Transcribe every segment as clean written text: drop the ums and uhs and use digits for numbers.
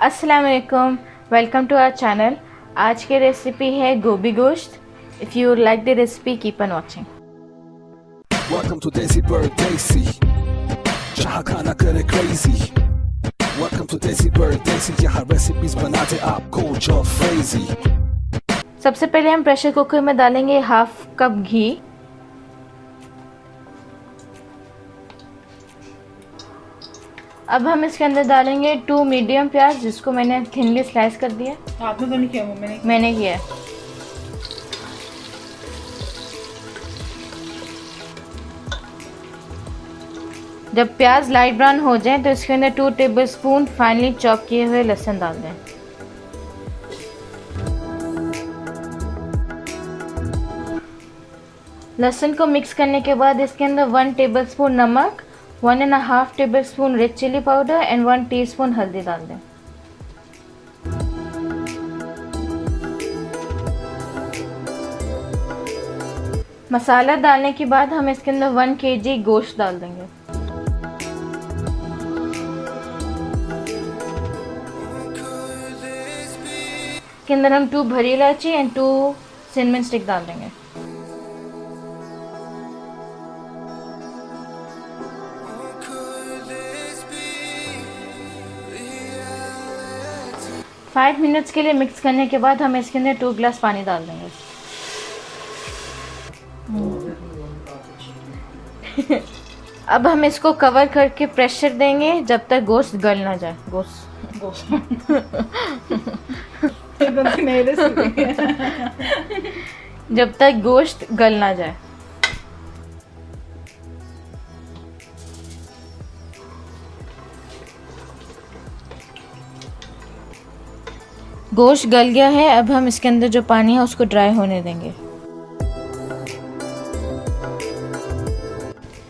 अस्सलाम वालेकुम, welcome to our channel. आज की रेसिपी है गोभी गोश्त। If you like the recipe keep on watching. Welcome to Desi Bird Desi, जहाँ खाना करे crazy। Welcome to Desi Bird Desi, यहाँ recipes बनाते आपको जो crazy। सबसे पहले हम प्रेशर कुकर में डालेंगे हाफ कप घी। अब हम इसके अंदर डालेंगे 2 मीडियम प्याज, जिसको मैंने थिनली स्लाइस कर दिया। आपने तो नहीं किया, वो मैंने किया। जब प्याज लाइट ब्राउन हो जाए तो इसके अंदर 2 टेबलस्पून फाइनली चॉप किए हुए लहसुन डाल दें। लहसुन को मिक्स करने के बाद इसके अंदर 1 टेबलस्पून नमक, 1.5 tablespoon red chilli powder and 1 teaspoon हल्दी डाल दें। मसाला डालने के बाद हम इसके अंदर 1 kg गोश्त डाल देंगे। इसके अंदर हम 2 भरी इलायची एंड 2 सिनेमन स्टिक डाल देंगे। फाइव मिनट्स के लिए मिक्स करने के बाद हम इसके अंदर 2 गिलास पानी डाल देंगे। अब हम इसको कवर करके प्रेशर देंगे जब तक गोश्त गल ना जाए। गोश्त जब तक गोश्त गल ना जाए। गोश्त गल गया है। अब हम इसके अंदर जो पानी है उसको ड्राई होने देंगे।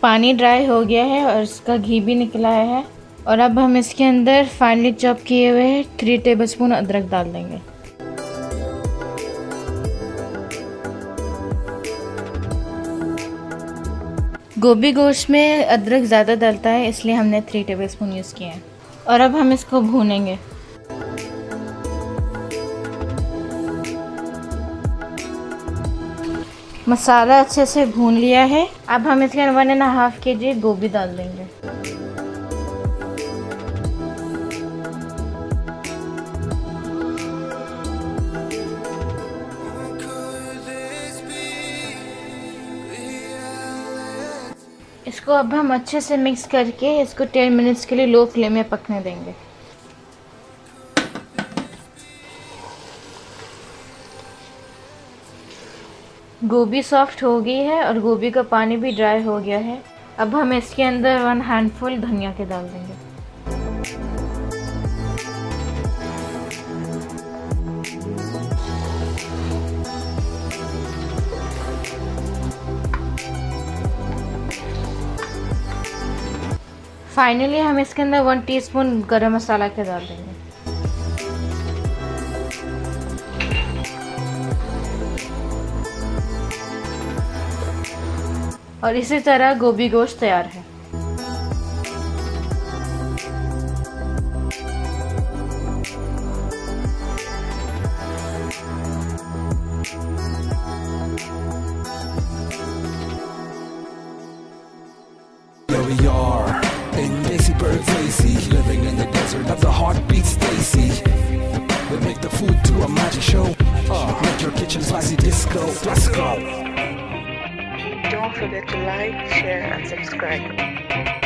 पानी ड्राई हो गया है और इसका घी भी निकला है। और अब हम इसके अंदर फाइनली चॉप किए हुए 3 टेबलस्पून अदरक डाल देंगे। गोभी गोश्त में अदरक ज़्यादा डलता है, इसलिए हमने 3 टेबलस्पून यूज़ किए हैं। और अब हम इसको भूनेंगे। मसाला अच्छे से भून लिया है। अब हम इसके अंदर 1.5 kg गोभी डाल देंगे। इसको अब हम अच्छे से मिक्स करके इसको 10 मिनट्स के लिए लो फ्लेम में पकने देंगे। गोभी सॉफ्ट हो गई है और गोभी का पानी भी ड्राई हो गया है। अब हम इसके अंदर 1 हैंडफुल धनिया के डाल देंगे। फाइनली हम इसके अंदर 1 टीस्पून गरम मसाला के डाल देंगे। और इसी तरह गोभी गोश्त तैयार है। Here we are in Desi Bird Desi, living in the desert of the heartbeat Stacy. We make the food to a magic show. Make your kitchen spicy disco. Let's go. Don't forget to like, share, and subscribe.